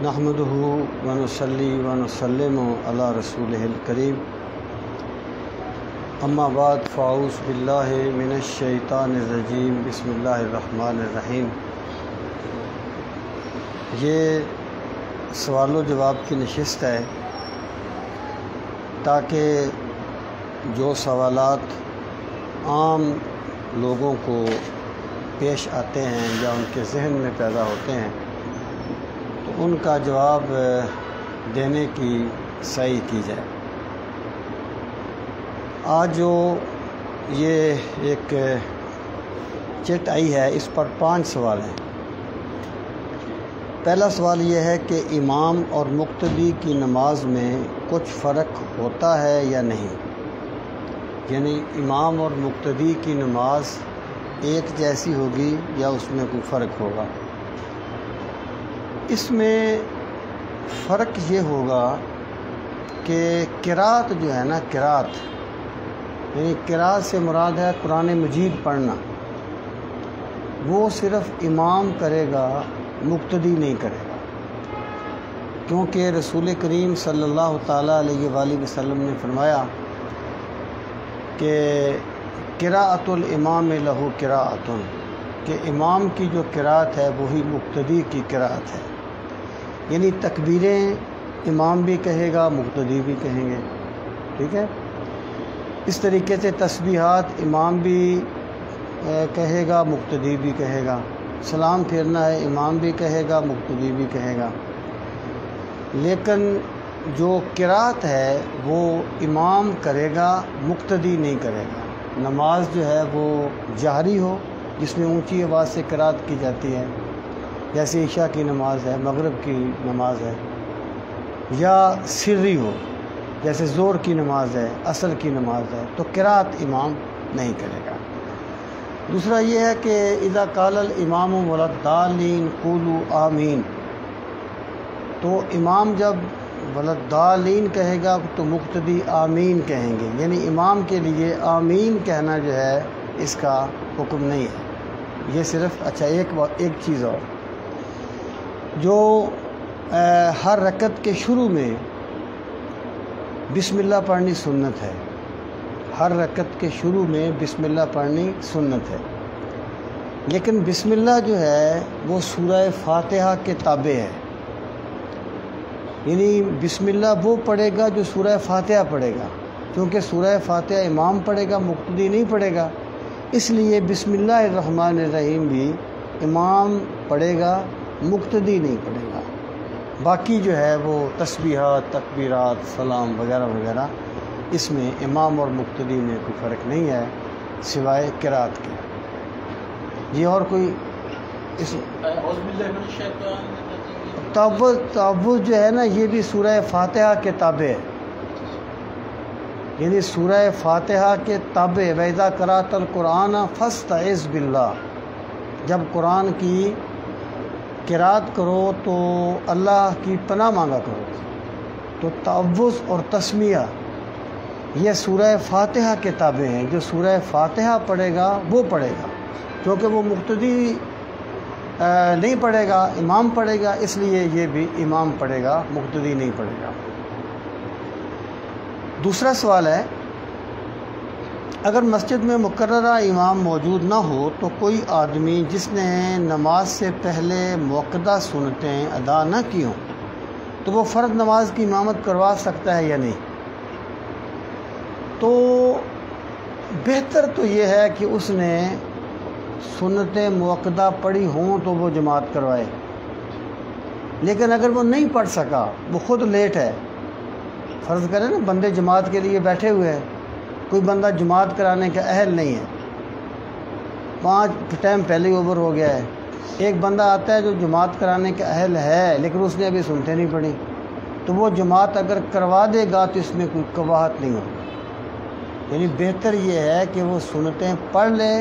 نحمدہ ونصلی ونسلم علی رسولہ الکریم اما بعد فاعوذ باللہ من الشیطان الرجیم بسم اللہ الرحمن الرحیم۔ یہ سوال و جواب کی نشست ہے تاکہ جو سوالات عام لوگوں کو پیش آتے ہیں یا ان کے ذہن میں پیدا ہوتے ہیں تو ان کا جواب دینے کی سعی کی جائے۔ آج جو یہ ایک چٹ آئی ہے اس پر 5 سوال ہیں۔ پہلا سوال یہ ہے کہ امام اور مقتدی کی نماز میں کچھ فرق ہوتا ہے یا نہیں، یعنی امام اور مقتدی کی نماز ایک جیسی ہوگی یا اس میں کوئی فرق ہوگا۔ اس میں فرق یہ ہوگا کہ قرات جو ہے نا، قرات یعنی قرات سے مراد ہے قرآن مجید پڑھنا، وہ صرف امام کرے گا، مقتدی نہیں کرے گا، کیونکہ رسول کریم صلی اللہ تعالیٰ علیہ وآلہ وسلم نے فرمایا کہ قراءۃ الامام لہ قراءۃ، کہ امام کی جو قراءت ہے وہی مقتدی کی قراءت ہے، یعنی تکبیریں امام بھی کہے گا، مقتدی بھی کہیں گے، ٹھیک ہے۔ اس طریقے سے تسبیحات امام بھی کہے گا، مقتدی بھی کہے گا، سلام پھیرنا ہے امام بھی کہے گا، مقتدی بھی کہے گا، لیکن جو قراءت ہے وہ امام کرے گا، مقتدی نہیں کرے گا۔ نماز جو ہے وہ جہری ہو، جس میں اونچی آواز سے قراءت کی جاتی ہے، جیسے عشاء کی نماز ہے، مغرب کی نماز ہے، یا سری ہو جیسے ظہر کی نماز ہے، عصر کی نماز ہے، تو قراءت امام نہیں کرے گا۔ دوسرا یہ ہے کہ اذا قال الامام ولا الضالین قولوا آمین، تو امام جب ولا الضالین کہے گا تو مقتدی آمین کہیں گے، یعنی امام کے لیے آمین کہنا جو ہے اس کا حکم نہیں ہے۔ یہ صرف ایک چیز اور، جو ہر رکعت کے شروع میں بسم اللہ پڑھنی سنت ہے، ہر رکعت کے شروع میں بسم اللہ پڑھنی سنت ہے، لیکن بسم اللہ جو ہے وہ سورہ فاتحہ کے تابع ہے، یعنی بسم اللہ وہ پڑھے گا جو سورہ فاتحہ پڑھے گا، کیونکہ سورہ فاتحہ امام پڑھے گا، مقتدی نہیں پڑھے گا، اس لیے بسم اللہ الرحمن الرحیم بھی امام پڑھے گا، مقتدی نہیں پڑھے گا۔ باقی جو ہے وہ تسبیحات، تکبیرات، سلام وغیرہ وغیرہ، اس میں امام اور مقتدی میں کوئی فرق نہیں ہے سوائے قرات کے۔ یہ اور کوئی اس تعوذ جو ہے نا، یہ بھی سورہ فاتحہ کے تابع ہے، یعنی سورہ فاتحہ کے تابع۔ وَإِذَا قَرَأْتَ الْقُرْآنَ فَاسْتَعِذْ بِاللَّهِ، جب قرآن کی قرات کرو تو اللہ کی پناہ مانگا کرو۔ تو تعوذ اور تسمیہ یہ سورہ فاتحہ کے تابع ہیں، جو سورہ فاتحہ پڑھے گا وہ پڑھے گا، کیونکہ وہ مقتدی نہیں پڑھے گا، امام پڑھے گا، اس لیے یہ بھی امام پڑھے گا، مقتدی نہیں پڑھے گا۔ دوسرا سوال ہے، اگر مسجد میں مقررہ امام موجود نہ ہو تو کوئی آدمی جس نے نماز سے پہلے موقدہ سنتیں ادا نہ کی ہوں تو وہ فرض نماز کی امامت کروا سکتا ہے یا نہیں؟ تو بہتر تو یہ ہے کہ اس نے سنتیں موقدہ پڑھی ہوں تو وہ جماعت کروائے، لیکن اگر وہ نہیں پڑھ سکا، وہ خود لیٹ ہے، فرض کریں نا بندے جماعت کے لیے بیٹھے ہوئے ہیں، کوئی بندہ جماعت کرانے کا اہل نہیں ہے، 5 ٹائم پہلے ہی اوور ہو گیا ہے، ایک بندہ آتا ہے جو جماعت کرانے کا اہل ہے لیکن اس نے ابھی سنتیں نہیں پڑھی، تو وہ جماعت اگر کروا دے گا تو اس میں کوئی قباحت نہیں ہوگی، یعنی بہتر یہ ہے کہ وہ سنتیں پڑھ لے،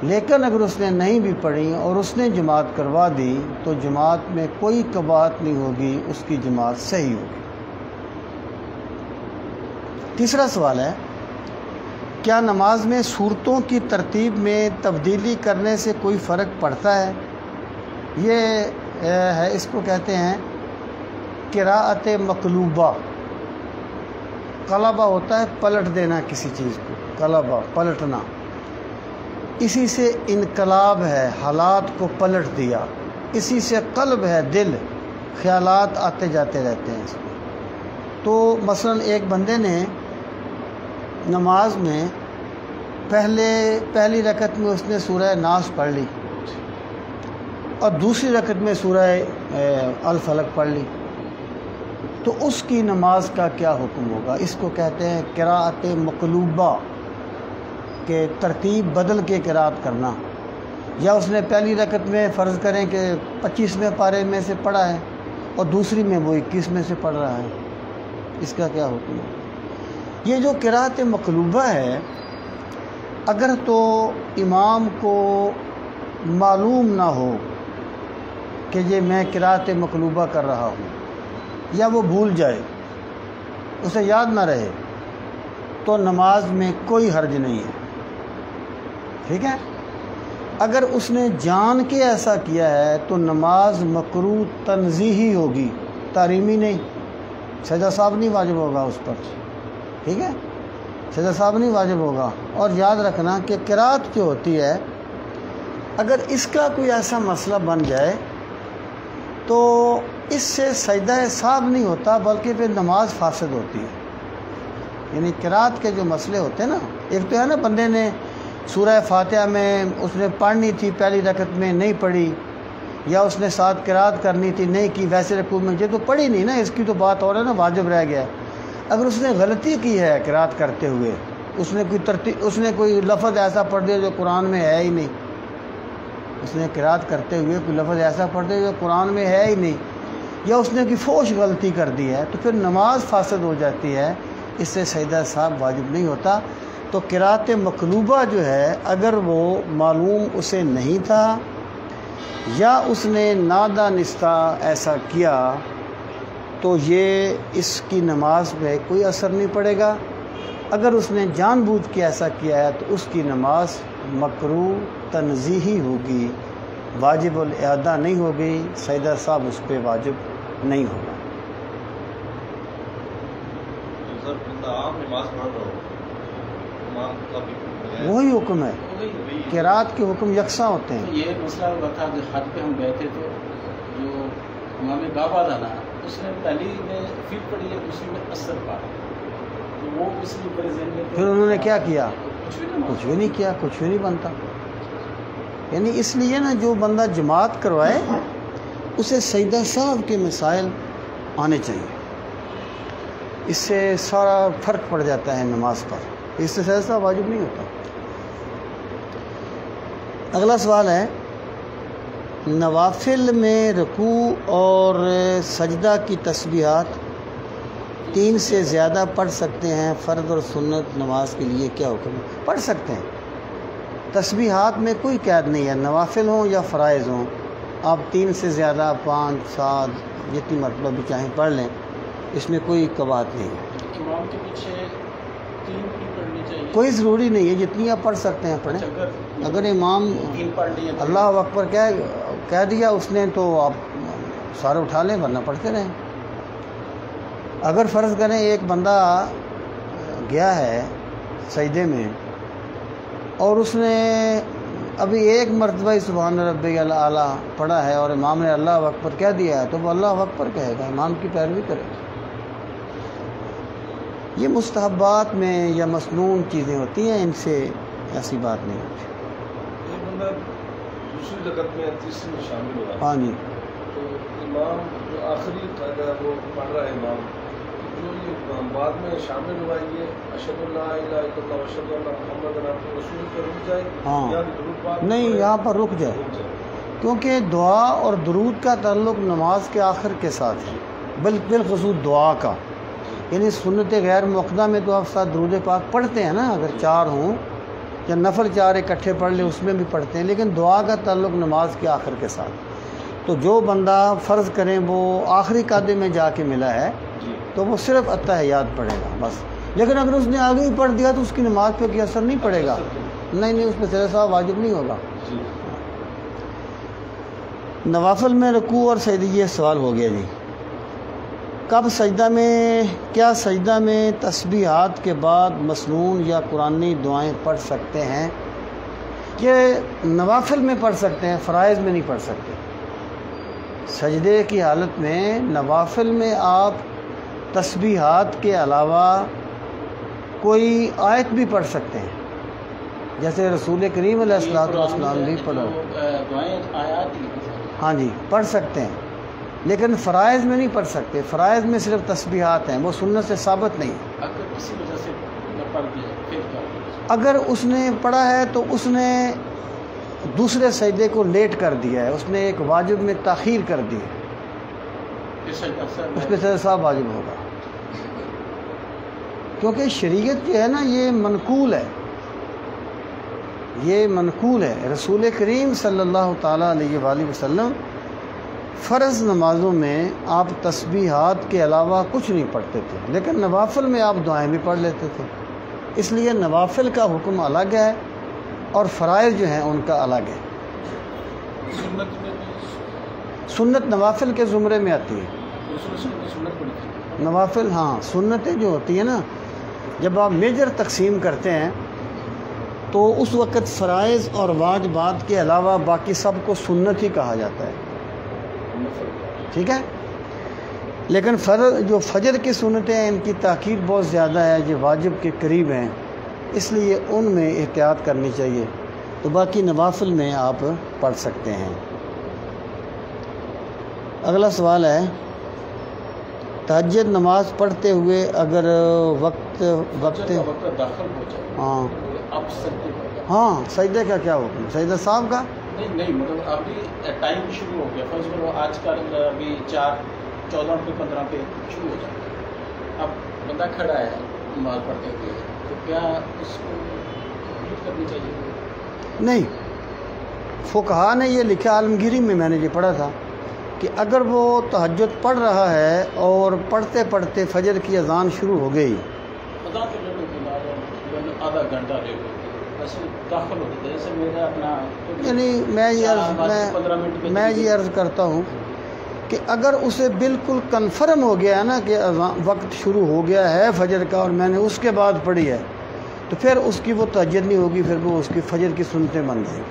لیکن اگر اس نے نہیں بھی پڑھی اور اس نے جماعت کروا دی تو جماعت میں کوئی قباحت نہیں ہوگی، اس کی جماعت صحیح ہوگی۔ تیسرا سوال ہے، کیا نماز میں صورتوں کی ترتیب میں تبدیلی کرنے سے کوئی فرق پڑتا ہے؟ یہ ہے، اس کو کہتے ہیں قراءت مقلوبہ۔ قلبہ ہوتا ہے پلٹ دینا کسی چیز کو، قلبہ پلٹنا، اسی سے انقلاب ہے، حالات کو پلٹ دیا، اسی سے قلب ہے دل، خیالات آتے جاتے رہتے ہیں اس میں۔ تو مثلا ایک بندے نے نماز میں پہلی رکعت میں اس نے سورہ ناس پڑھ لی اور دوسری رکعت میں سورہ الفلق پڑھ لی، تو اس کی نماز کا کیا حکم ہوگا؟ اس کو کہتے ہیں قراءت مقلوبہ، کہ ترتیب بدل کے قراءت کرنا۔ یا اس نے پہلی رکعت میں فرض کریں کہ 25ویں پارے میں سے پڑھا ہے اور دوسری میں وہ 21 میں سے پڑھ رہا ہے، اس کا کیا حکم ہے؟ یہ جو قراءت مقلوبہ ہے، اگر تو امام کو معلوم نہ ہو کہ یہ میں قراءت مقلوبہ کر رہا ہوں، یا وہ بھول جائے، اسے یاد نہ رہے، تو نماز میں کوئی حرج نہیں ہے، ٹھیک ہے۔ اگر اس نے جان کے ایسا کیا ہے تو نماز مکروہ تنزیہی ہوگی، تحریمی نہیں، سجدہ ثواب نہیں واجب ہوگا اس پر، ٹھیک ہے، سجدہ ثواب نہیں واجب ہوگا۔ اور یاد رکھنا کہ قرات جو ہوتی ہے، اگر اس کا کوئی ایسا مسئلہ بن جائے تو اس سے سجدہ ثواب نہیں ہوتا، بلکہ پھر نماز فاسد ہوتی ہے۔ یعنی قرات کے جو مسئلے ہوتے ہیں نا، ایک تو ہے نا بندے نے سورہ فاتحہ میں اس نے پڑھنی تھی، پہلی رکعت میں نہیں پڑھی، یا اس نے ساتھ قرات کرنی تھی نہیں کی، ویسے رکوع میں یہ تو پڑھی نہیں نا، اس کی تو بات اور ہے نا، واجب رہ گیا۔ اگر اس نے غلطی کی ہے قرات کرتے ہوئے، اس نے کوئی لفظ ایسا پڑھ دیا جو قرآن میں ہے ہی نہیں، اس نے قرات کرتے ہوئے کوئی لفظ ایسا پڑھ دیا جو قرآن میں ہے ہی نہیں، یا اس نے کوئی فوش غلطی کر دی ہے، تو پھر نماز فاسد ہو جاتی ہے، اس سے سجدہ ثواب واجب نہیں ہوتا۔ تو قرات مقلوبہ جو ہے، اگر وہ معلوم اسے نہیں تھا یا اس نے نادانستہ ایسا کیا، تو یہ اس کی نماز پہ کوئی اثر نہیں پڑے گا۔ اگر اس نے جان بوجھ کے ایسا کیا ہے تو اس کی نماز مکروہ تنزیہی ہوگی، واجب الاعادہ نہیں ہوگی، سجدہ ثواب اس پہ واجب نہیں ہوگا۔ وہی حکم ہے، قرات کے حکم یکساں ہوتے ہیں۔ یہ مسئلہ ہوا تھا کہ خط پہ ہم گئے تھے، تو جو امام بابا تھا نا، اس نے پہلی میں فی پڑھی ہے، دوسری میں اثر پڑھا، تو وہ اس لیے بڑے ذہن میں، پھر انہوں نے کیا کیا؟ کچھ بھی نہیں کیا، کچھ بھی نہیں بنتا۔ یعنی اس لیے نا جو بندہ جماعت کروائے اسے سجدہ ثواب کے مسائل آنے چاہیے، اس سے سارا فرق پڑ جاتا ہے نماز پر، اس سے سجدہ ثواب واجب نہیں ہوتا۔ اگلا سوال ہے، نوافل میں رکوع اور سجدہ کی تسبیحات 3 سے زیادہ پڑھ سکتے ہیں؟ فرض اور سنت نماز کے لیے کیا حکم ہے؟ پڑھ سکتے ہیں، تسبیحات میں کوئی قید نہیں ہے، نوافل ہوں یا فرائض ہوں، آپ 3 سے زیادہ 5 7 جتنی مرتبہ بھی چاہیں پڑھ لیں، اس میں کوئی قباحت نہیں ہے۔ امام کے پیچھے 3 بھی پڑھنی چاہیے؟ کوئی ضروری نہیں ہے، جتنی آپ پڑھ سکتے ہیں پڑھیں۔ اگر امام 3 پڑھ لی اللہ اکبر کہہ دیا اس نے تو آپ سارے اٹھا لیں، ورنہ پڑھتے رہیں۔ اگر فرض کریں ایک بندہ گیا ہے سجدے میں اور اس نے ابھی ایک مرتبہ ہی سبحان ربی الاعلیٰ پڑھا ہے اور امام نے اللہ اکبر کہہ دیا ہے، تو وہ اللہ اکبر کہے گا، امام کی پیروی کرے گا۔ یہ مستحبات میں یا مسنون چیزیں ہوتی ہیں، ان سے ایسی بات نہیں ہوتی۔ ایک بندہ دوسری رکعت میں تیسری میں شامل ہوا، ہاں جی، تو امام جو آخری قاعدہ وہ پڑھ رہا ہے، امام جو یہ بعد میں شامل ہوا ہے، یہ اشہد اللہ الہ الا اللہ واشہد ان محمد رسول پر رک جائے، ہاں یا درود پاک نہیں، یہاں پر رک جائے، کیونکہ دعا اور درود کا تعلق نماز کے آخر کے ساتھ ہے، بالخصوص دعا کا۔ یعنی سنت غیر موقدہ میں تو آپ ساتھ درود پاک پڑھتے ہیں نا، اگر 4 ہوں یا نفل 4 اکٹھے پڑھ لیں اس میں بھی پڑھتے ہیں، لیکن دعا کا تعلق نماز کے آخر کے ساتھ۔ تو جو بندہ فرض کریں وہ آخری قاعدے میں جا کے ملا ہے تو وہ صرف التحیات پڑھے گا بس، لیکن اگر اس نے آگے ہی پڑھ دیا تو اس کی نماز پہ کوئی اثر نہیں پڑے گا، نہیں، اس پہ سجدہ ثواب واجب نہیں ہوگا۔ نوافل میں رکوع اور سجدے، یہ سوال ہو گیا جی۔ کب سجدہ میں، کیا سجدہ میں تسبیحات کے بعد مسنون یا قرآنی دعائیں پڑھ سکتے ہیں؟ یہ نوافل میں پڑھ سکتے ہیں، فرائض میں نہیں پڑھ سکتے۔ سجدے کی حالت میں نوافل میں آپ تسبیحات کے علاوہ کوئی آیت بھی پڑھ سکتے ہیں، جیسے رسول کریم علیہ السلام بھی پڑھا، دعائیں آیات ہی ہاں جی پڑھ سکتے ہیں، لیکن فرائض میں نہیں پڑھ سکتے۔ فرائض میں صرف تسبیحات ہیں، وہ سنت سے ثابت نہیں۔ اگر کسی وجہ سے نہ پڑھ دیا پھر کیا ہوگا؟ اگر اس نے پڑھا ہے تو اس نے دوسرے سجدے کو لیٹ کر دیا ہے، اس نے ایک واجب میں تاخیر کر دی ہے، اس پہ سجدہ صاحب واجب ہوگا، کیونکہ شریعت جو ہے نا یہ منقول ہے، یہ منقول ہے۔ رسول کریم صلی اللہ تعالیٰ علیہ وآلہ وسلم فرض نمازوں میں آپ تسبیحات کے علاوہ کچھ نہیں پڑھتے تھے، لیکن نوافل میں آپ دعائیں بھی پڑھ لیتے تھے۔ اس لیے نوافل کا حکم الگ ہے اور فرائض جو ہیں ان کا الگ ہے۔ سنت میں بھی سنت نوافل کے زمرے میں آتی ہے۔ سنت پڑھی تھی نوافل ہاں، سنتیں جو ہوتی ہیں نا، جب آپ میجر تقسیم کرتے ہیں تو اس وقت فرائض اور واجبات کے علاوہ باقی سب کو سنت ہی کہا جاتا ہے، ٹھیک ہے۔ لیکن جو فجر کی سنتیں ہیں ان کی تاخیر بہت زیادہ ہے، جو واجب کے قریب ہیں، اس لیے ان میں احتیاط کرنی چاہیے، تو باقی نوافل میں آپ پڑھ سکتے ہیں۔ اگلا سوال ہے، تہجد نماز پڑھتے ہوئے اگر وقت داخل ہو جائے ہاں اب سجدے پڑھ ہاں سجدے کا کیا حکم؟ سجدہ صاحب کا نہیں مطلب ابھی ٹائم شروع ہو گیا، فرض کرو آج کا ابھی 14 پہ 15 پہ شروع ہو جائے، اب بندہ کھڑا ہے نماز پڑھتے ہوئے، تو کیا اس کو کمپلیٹ کرنی چاہیے؟ نہیں، فقہا نے یہ لکھا، عالمگیری میں نے یہ پڑھا تھا کہ اگر وہ تہجد پڑھ رہا ہے اور پڑھتے پڑھتے فجر کی اذان شروع ہو گئی، اذان تو آدھا گھنٹہ لیٹ ہو گیا، ایسے داخل ہو جاتا ہے، جیسے میرا اپنا یعنی میں یہ عرض کرتا ہوں کہ اگر اسے بالکل کنفرم ہو گیا ہے نا کہ وقت شروع ہو گیا ہے فجر کا اور میں نے اس کے بعد پڑھی ہے، تو پھر اس کی وہ تہجد نہیں ہوگی، پھر وہ اس کی فجر کی سنتیں بن جائیں گی،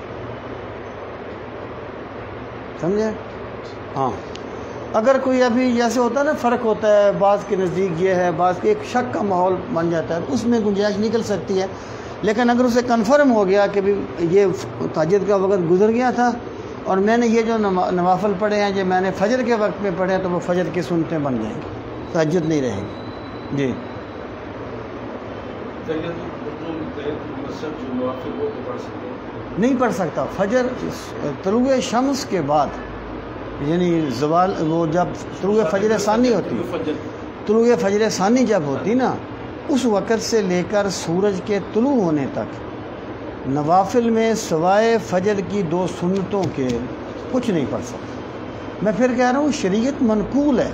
سمجھے؟ ہاں اگر کوئی ابھی جیسے ہوتا ہے نا، فرق ہوتا ہے، بعض کے نزدیک یہ ہے، بعض کے ایک شک کا ماحول بن جاتا ہے، اس میں گنجائش نکل سکتی ہے، لیکن اگر اسے کنفرم ہو گیا کہ بھی یہ تہجد کا وقت گزر گیا تھا اور میں نے یہ جو نوافل پڑھے ہیں جو میں نے فجر کے وقت میں پڑھے ہیں، تو وہ فجر کی سنتیں بن جائیں گی، تہجد نہیں رہے گی۔ جی نہیں پڑھ سکتا، فجر طلوع شمس کے بعد، یعنی زوال، وہ جب طلوع فجر ثانی ہوتی، طلوع فجر ثانی جب ہوتی نا، اس وقت سے لے کر سورج کے طلوع ہونے تک نوافل میں سوائے فجر کی 2 سنتوں کے کچھ نہیں پڑھ سکتا۔ میں پھر کہہ رہا ہوں شریعت منقول ہے،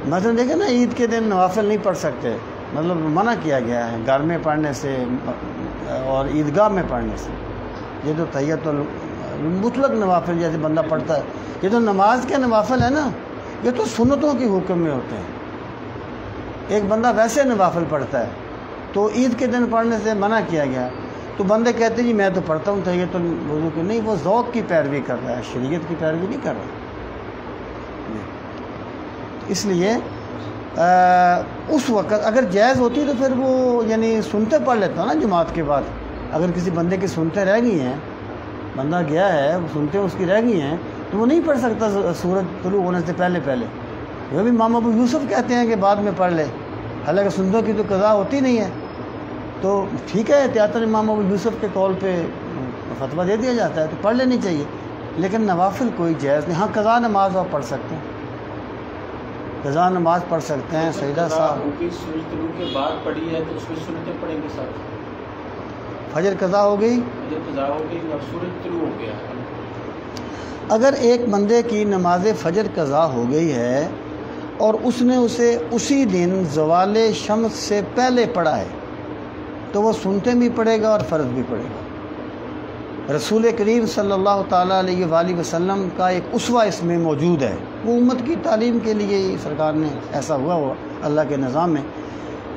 مثلا دیکھیں نا، عید کے دن نوافل نہیں پڑھ سکتے، مطلب منع کیا گیا ہے گھر میں پڑھنے سے اور عیدگاہ میں پڑھنے سے۔ یہ تو تحیت مطلق نوافل جیسے بندہ پڑھتا ہے، یہ تو نماز کے نوافل ہے نا، یہ تو سنتوں کے حکم میں ہوتے ہیں۔ ایک بندہ ویسے نوافل پڑھتا ہے تو عید کے دن پڑھنے سے منع کیا گیا، تو بندے کہتے ہیں جی میں تو پڑھتا ہوں تحیت الوضو کی، نہیں، وہ ذوق کی پیروی کر رہا ہے، شریعت کی پیروی نہیں کر رہا۔ اس لیے اس وقت اگر جائز ہوتی تو پھر وہ یعنی سنتے پڑھ لیتا نا جماعت کے بعد۔ اگر کسی بندے کی سنتے رہ گئی ہیں، بندہ گیا ہے، سنتے اس کی رہ گئی ہیں، تو وہ نہیں پڑھ سکتا سورج طلوع ہونے سے پہلے۔ وہ بھی امام ابو یوسف کہتے ہیں کہ بعد میں پڑھ لے، حالانکہ سنتوں کی تو قضا ہوتی نہیں ہے، تو ٹھیک ہے، احتیاطاً امام ابو یوسف کے قول پہ فتویٰ دے دیا جاتا ہے، تو پڑھ لینی چاہیے، لیکن نوافل کوئی جائز نہیں۔ ہاں قضا نماز آپ پڑھ سکتے ہیں، قضا نماز پڑھ سکتے ہیں، سجدہ صاحب سورج طلوع کے بعد پڑھی ہے تو اس میں سنتیں پڑھیں گے ساتھ، فجر قضا ہو گئی، فجر قضا ہو گئی اور سورج طلوع ہو گیا ہے۔ اگر ایک بندے کی نماز فجر قضا ہو گئی ہے اور اس نے اسے اسی دن زوال شمس سے پہلے پڑھا ہے، تو وہ سنتیں بھی پڑھے گا اور فرض بھی پڑھے گا۔ رسول کریم صلی اللہ تعالیٰ علیہ وآلہ وسلم کا ایک اسوہ اس میں موجود ہے، وہ امت کی تعلیم کے لیے ہی سرکار نے ایسا ہوا اللہ کے نظام میں۔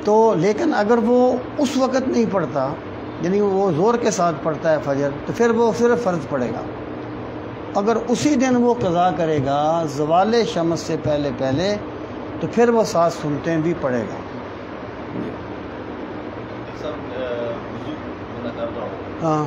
تو لیکن اگر وہ اس وقت نہیں پڑھتا، یعنی وہ زور کے ساتھ پڑھتا ہے فجر، تو پھر وہ صرف فرض پڑھے گا۔ اگر اسی دن وہ قضا کرے گا زوال شمس سے پہلے تو پھر وہ 7 سنتیں بھی پڑھے گا۔ ہاں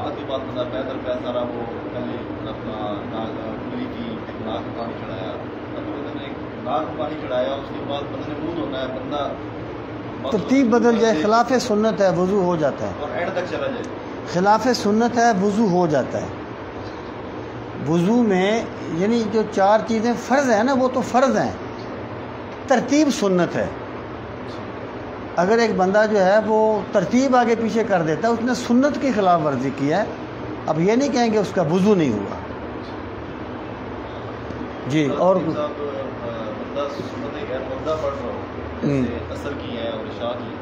آج کی بات بندہ بہتر پیسہ رہا، وہ پہلے اپنا ملی کی ناک پانی چڑھایا، بندے نے ناک پانی چڑھایا، اس کے بعد بندے نے منہ دھونا ہے، بندہ ترتیب بدل جائے، خلاف سنت ہے، وضو ہو جاتا ہے، اور اینڈ تک چلا جائے، خلاف سنت ہے، وضو ہو جاتا ہے۔ وضو میں یعنی جو 4 چیزیں فرض ہیں نا، وہ تو فرض ہیں، ترتیب سنت ہے۔ اگر ایک بندہ جو ہے وہ ترتیب آگے پیچھے کر دیتا ہے، اس نے سنت کی خلاف ورزی کی ہے، اب یہ نہیں کہیں گے اس کا وضو نہیں ہوا۔ جی اور بندہ سنت غیر مردہ پڑھ رہا ہو، جیسے اثر کی ہے اور عشاء کی،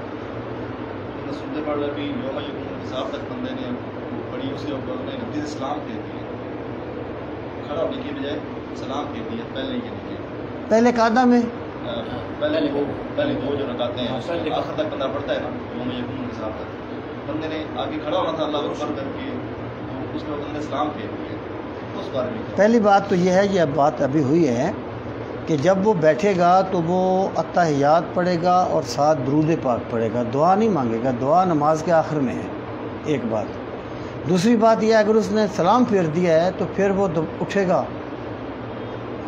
سنتے پڑھ رہا بھی یوم یقوم حساب تک بندے نے پڑھی، اس کے اوپر انہیں 29 سلام پھیر دیے، کھڑا ہونے کی بجائے سلام پھیر دیے، پہلے کے لیے پہلے قعدہ میں پہلے 2 جو رکعتیں ہیں آخر تک بندہ پڑھتا ہے نا یوم یقوم حساب تک، بندے نے آگے کھڑا ہونا تھا اللہ اکبر کر کے، تو اس کے وقت نے سلام پھیر دیے، اس بارے میں پہلی بات تو یہ ہے، یہ بات ابھی ہوئی ہے کہ جب وہ بیٹھے گا تو وہ التحیات پڑھے گا اور ساتھ درود پاک پڑھے گا، دعا نہیں مانگے گا، دعا نماز کے آخر میں ہے، ایک بات۔ دوسری بات یہ ہے اگر اس نے سلام پھیر دیا ہے تو پھر وہ اٹھے گا،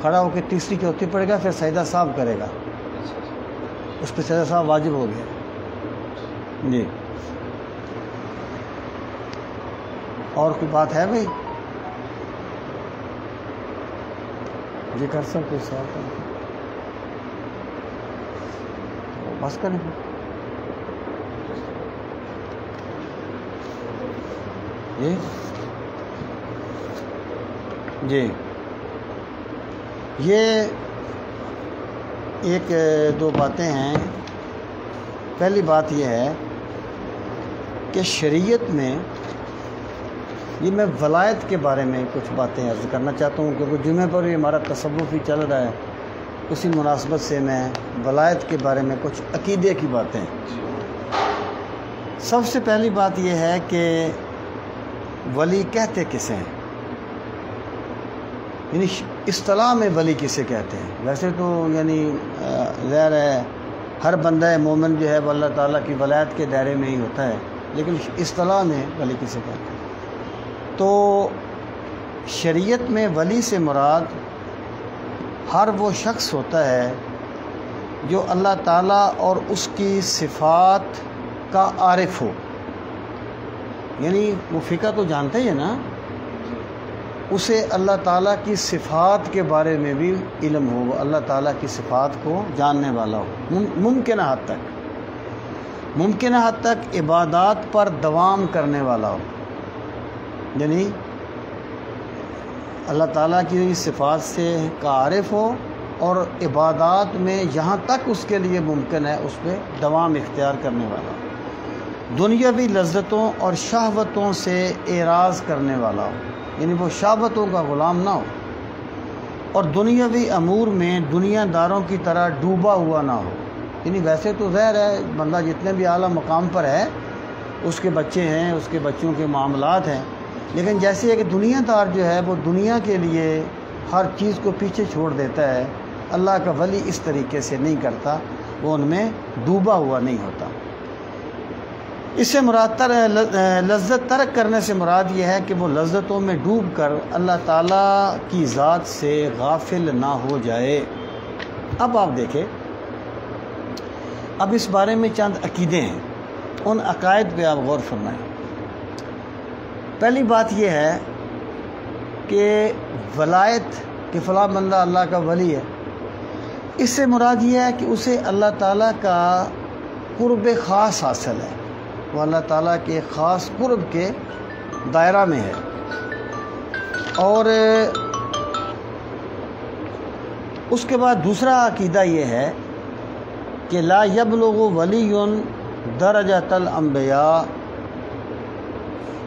کھڑا ہو کے تیسری چوتھی پڑھے گا، پھر سجدہ صاحب کرے گا، اس پہ سجدہ صاحب واجب ہو گیا۔ جی اور کوئی بات ہے بھائی؟ جی کر سکتے سوال کر بس کریں جی یہ ایک 2 باتیں ہیں۔ پہلی بات یہ ہے کہ شریعت میں، یہ میں ولایت کے بارے میں کچھ باتیں عرض کرنا چاہتا ہوں، کیونکہ جمعہ پر یہ ہمارا تصوف ہی چل رہا ہے، اسی مناسبت سے میں ولایت کے بارے میں کچھ عقیدے کی باتیں۔ سب سے پہلی بات یہ ہے کہ ولی کہتے کسے ہیں، یعنی اصطلاح میں ولی کسے کہتے ہیں؟ ویسے تو یعنی ظاہر ہے ہر بندہ مومن جو ہے وہ اللہ تعالیٰ کی ولایت کے دائرے میں ہی ہوتا ہے، لیکن اصطلاح میں ولی کسے کہتے ہیں؟ تو شریعت میں ولی سے مراد ہر وہ شخص ہوتا ہے جو اللہ تعالیٰ اور اس کی صفات کا عارف ہو، یعنی وہ فقہ تو جانتے ہی ہے نا، اسے اللہ تعالیٰ کی صفات کے بارے میں بھی علم ہو، وہ اللہ تعالیٰ کی صفات کو جاننے والا ہو، ممکنہ حد تک عبادات پر دوام کرنے والا ہو، یعنی اللہ تعالیٰ کی صفات سے کا عارف ہو اور عبادات میں جہاں تک اس کے لیے ممکن ہے اس پہ دوام اختیار کرنے والا ہو، دنیاوی لذتوں اور شہوتوں سے اعراض کرنے والا ہو، یعنی وہ شہوتوں کا غلام نہ ہو، اور دنیاوی امور میں دنیا داروں کی طرح ڈوبا ہوا نہ ہو، یعنی ویسے تو ظاہر ہے بندہ جتنے بھی اعلیٰ مقام پر ہے اس کے بچے ہیں، اس کے بچوں کے معاملات ہیں، لیکن جیسے ایک دنیا دار جو ہے وہ دنیا کے لیے ہر چیز کو پیچھے چھوڑ دیتا ہے، اللہ کا ولی اس طریقے سے نہیں کرتا، وہ ان میں ڈوبا ہوا نہیں ہوتا۔ اس سے مراد لذت ترک کرنے سے مراد یہ ہے کہ وہ لذتوں میں ڈوب کر اللہ تعالیٰ کی ذات سے غافل نہ ہو جائے۔ اب آپ دیکھیں، اب اس بارے میں چند عقیدے ہیں، ان عقائد پہ آپ غور فرمائیں۔ پہلی بات یہ ہے کہ ولایت کہ فلاں بندہ اللہ کا ولی ہے، اس سے مراد یہ ہے کہ اسے اللہ تعالیٰ کا قرب خاص حاصل ہے، وہ اللہ تعالیٰ کے خاص قرب کے دائرہ میں ہے۔ اور اس کے بعد دوسرا عقیدہ یہ ہے کہ لا یبلغ ولی درجۃ الانبیاء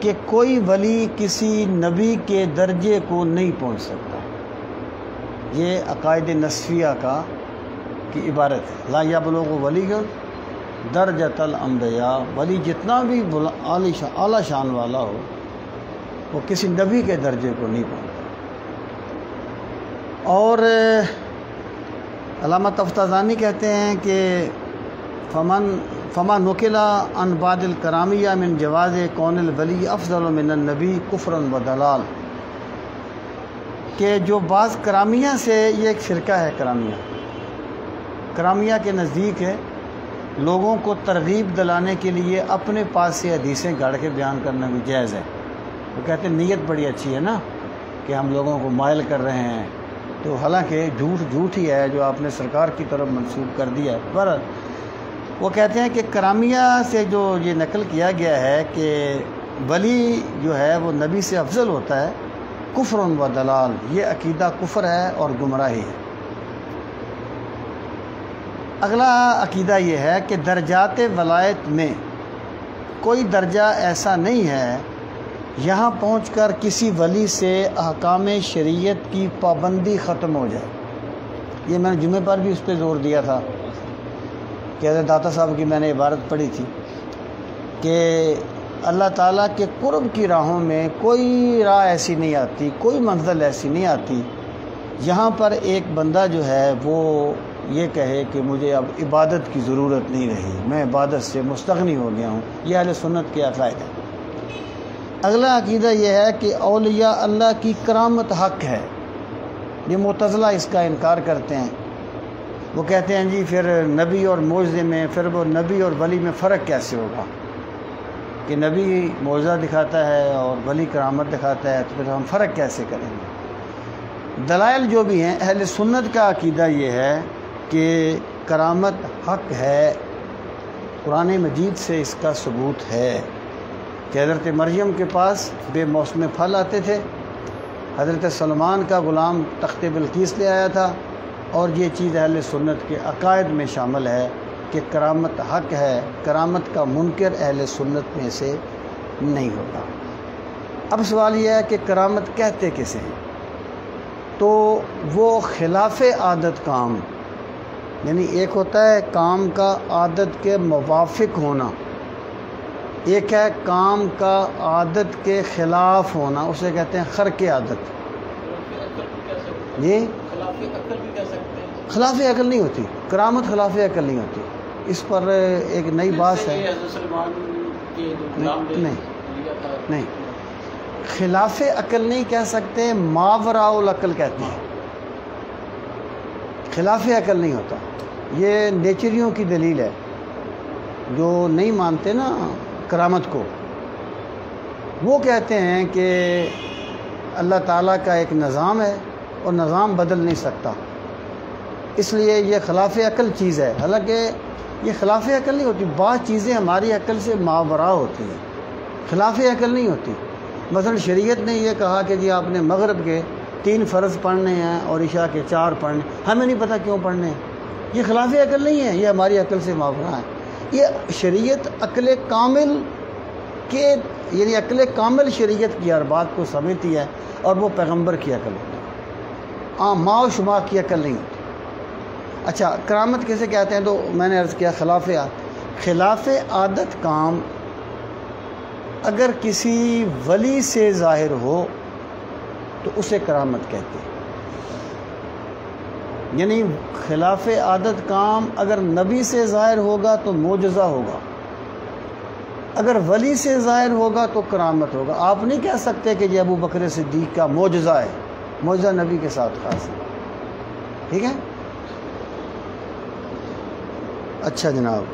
کہ کوئی ولی کسی نبی کے درجے کو نہیں پہنچ سکتا. یہ عقائد نصفیہ کی عبارت ہے. لا یبلغ ولی درجۃ الانبیاء، ولی جتنا بھی اعلیٰ شان والا ہو وہ کسی نبی کے درجے کو نہیں پہنچتا. اور علامہ تفتازانی کہتے ہیں کہ فما نقلا عن بعض الکرامیہ من جواز کون الولی افضل من النبی کفرا و دلال، کہ جو بعض کرامیہ سے، یہ ایک فرقہ ہے کرامیہ کے نزدیک ہے لوگوں کو ترغیب دلانے کے لیے اپنے پاس سے حدیثیں گاڑ کے بیان کرنا بھی جائز ہے. وہ کہتے ہیں نیت بڑی اچھی ہے نا کہ ہم لوگوں کو مائل کر رہے ہیں، تو حالانکہ جھوٹ ہی ہے جو آپ نے سرکار کی طرف منسوب کر دیا ہے. پر وہ کہتے ہیں کہ کرامیہ سے جو یہ نقل کیا گیا ہے کہ ولی جو ہے وہ نبی سے افضل ہوتا ہے، کفر و دلال، یہ عقیدہ کفر ہے اور گمراہی ہے. اگلا عقیدہ یہ ہے کہ درجات ولایت میں کوئی درجہ ایسا نہیں ہے یہاں پہنچ کر کسی ولی سے احکام شریعت کی پابندی ختم ہو جائے. یہ میں نے جمعے پر بھی اس پہ زور دیا تھا کہ حضرت داتا صاحب کی میں نے عبارت پڑھی تھی کہ اللہ تعالیٰ کے قرب کی راہوں میں کوئی راہ ایسی نہیں آتی، کوئی منزل ایسی نہیں آتی یہاں پر ایک بندہ جو ہے وہ یہ کہے کہ مجھے اب عبادت کی ضرورت نہیں رہی، میں عبادت سے مستغنی ہو گیا ہوں. یہ اہل سنت کے عقائد ہے. اگلا عقیدہ یہ ہے کہ اولیاء اللہ کی کرامت حق ہے. یہ معتزلہ اس کا انکار کرتے ہیں. وہ کہتے ہیں جی پھر نبی اور معجزے میں، پھر وہ نبی اور ولی میں فرق کیسے ہوگا کہ نبی معجزہ دکھاتا ہے اور ولی کرامت دکھاتا ہے، تو پھر ہم فرق کیسے کریں گے. دلائل جو بھی ہیں، اہل سنت کا عقیدہ یہ ہے کہ کرامت حق ہے. قرآن مجید سے اس کا ثبوت ہے کہ حضرت مریم کے پاس بے موسم پھل آتے تھے، حضرت سلمان کا غلام تخت بلقیس لے آیا تھا، اور یہ چیز اہل سنت کے عقائد میں شامل ہے کہ کرامت حق ہے. کرامت کا منکر اہل سنت میں سے نہیں ہوتا. اب سوال یہ ہے کہ کرامت کہتے کسے ہیں؟ تو وہ خلاف عادت کام، یعنی ایک ہوتا ہے کام کا عادت کے موافق ہونا، ایک ہے کام کا عادت کے خلاف ہونا، اسے کہتے ہیں خرق عادت. جی خلاف عقل نہیں ہوتی کرامت، خلاف عقل نہیں ہوتی. اس پر ایک نئی بات ہے. نہیں خلاف عقل نہیں کہہ سکتے، ماوراء العقل کہتے ہیں. خلاف عقل نہیں ہوتا. یہ نیچریوں کی دلیل ہے جو نہیں مانتے نا کرامت کو. وہ کہتے ہیں کہ اللہ تعالیٰ کا ایک نظام ہے اور نظام بدل نہیں سکتا، اس لیے یہ خلاف عقل چیز ہے. حالانکہ یہ خلاف عقل نہیں ہوتی. بعض چیزیں ہماری عقل سے ماوراء ہوتی ہیں، خلاف عقل نہیں ہوتی. مثلا شریعت نے یہ کہا کہ جی آپ نے مغرب کے 3 فرض پڑھنے ہیں اور عشاء کے 4 پڑھنے، ہمیں نہیں پتہ کیوں پڑھنے ہیں. یہ خلاف عقل نہیں ہے، یہ ہماری عقل سے ماوراء ہے. یہ شریعت عقل کامل کے، یعنی عقل کامل شریعت کی ہر بات کو سمجھتی ہے، اور وہ پیغمبر کی عقل ہوتی ہے، ماء و شماع کی عقل نہیں ہوتی. اچھا کرامت کیسے کہتے ہیں؟ تو میں نے عرض کیا خلاف عادت کام اگر کسی ولی سے ظاہر ہو تو اسے کرامت کہتے ہیں. یعنی خلاف عادت کام اگر نبی سے ظاہر ہوگا تو معجزہ ہوگا، اگر ولی سے ظاہر ہوگا تو کرامت ہوگا. آپ نہیں کہہ سکتے کہ یہ ابو بکر صدیق کا معجزہ ہے، معجزہ نبی کے ساتھ خاص ہے. ٹھیک ہے. اچھا جناب،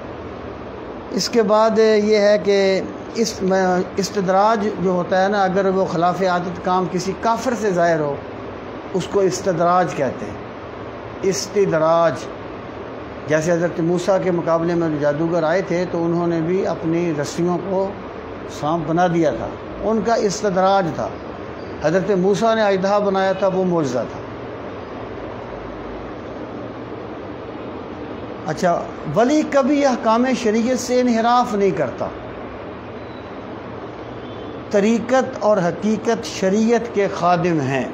اس کے بعد یہ ہے کہ استدراج جو ہوتا ہے نا، اگر وہ خلاف عادت کام کسی کافر سے ظاہر ہو اس کو استدراج کہتے ہیں. استدراج جیسے حضرت موسیٰ کے مقابلے میں جادوگر آئے تھے تو انہوں نے بھی اپنی رسیوں کو سانپ بنا دیا تھا، ان کا استدراج تھا. حضرت موسیٰ نے اژدہا بنایا تھا، وہ معجزہ تھا. اچھا ولی کبھی احکام شریعت سے انحراف نہیں کرتا. طریقت اور حقیقت شریعت کے خادم ہیں.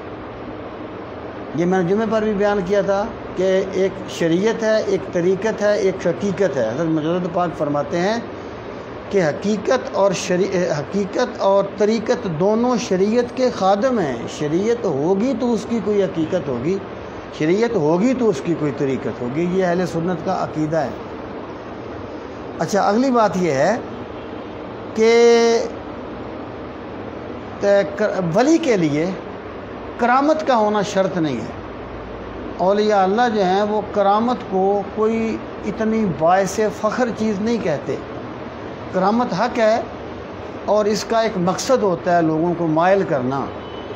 یہ میں نے جمعے پر بھی بیان کیا تھا کہ ایک شریعت ہے، ایک طریقت ہے، ایک حقیقت ہے. حضرت مجدد پاک فرماتے ہیں کہ حقیقت اور طریقت دونوں شریعت کے خادم ہیں. شریعت ہوگی تو اس کی کوئی حقیقت ہوگی، شریعت ہوگی تو اس کی کوئی طریقت ہوگی. یہ اہل سنت کا عقیدہ ہے. اچھا، اگلی بات یہ ہے کہ ولی کے لیے کرامت کا ہونا شرط نہیں ہے. اولیاء اللہ جو ہیں وہ کرامت کو کوئی اتنی باعث فخر چیز نہیں کہتے. کرامت حق ہے اور اس کا ایک مقصد ہوتا ہے لوگوں کو مائل کرنا،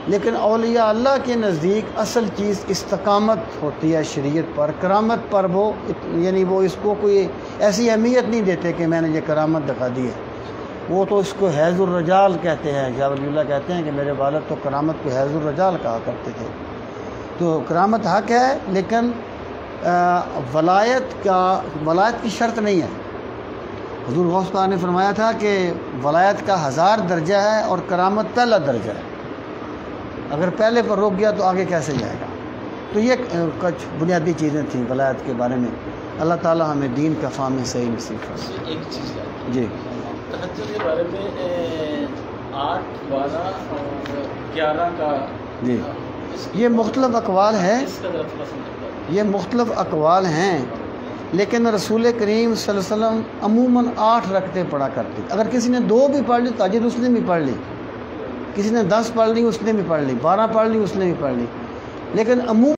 لیکن اولیاء اللہ کے نزدیک اصل چیز استقامت ہوتی ہے شریعت پر. کرامت پر وہ اس کو کوئی ایسی اہمیت نہیں دیتے کہ میں نے یہ کرامت دکھا دی ہے. وہ تو اس کو حیض الرجال کہتے ہیں. شاہ ولی اللہ کہتے ہیں کہ میرے والد تو کرامت کو حیض الرجال کہا کرتے تھے. تو کرامت حق ہے، لیکن ولایت کی شرط نہیں ہے. حضور غوث پاک نے فرمایا تھا کہ ولایت کا 1000 درجہ ہے اور کرامت پہلا درجہ ہے. اگر پہلے پر روک گیا تو آگے کیسے جائے گا؟ تو یہ کچھ بنیادی چیزیں تھیں ولایت کے بارے میں. اللہ تعالی ہمیں دین کا فہم صحیح نصیب فرمائے. ایک چیز جی، تہجد کے بارے میں 8، 12 اور 11 کا جی، یہ مختلف اقوال ہیں. اس کا ذرا تھوڑا سمجھا. یہ مختلف اقوال ہیں، لیکن رسول کریم صلی اللہ علیہ وسلم عموماً 8 رکعتیں پڑھا کرتے. اگر کسی نے 2 بھی پڑھ لی تہجد اس نے بھی پڑھ لی، کسی نے 10 پڑھ لی اس نے بھی پڑھ لی، 12 پڑھ لی اس نے بھی پڑھ لی، لیکن عموماً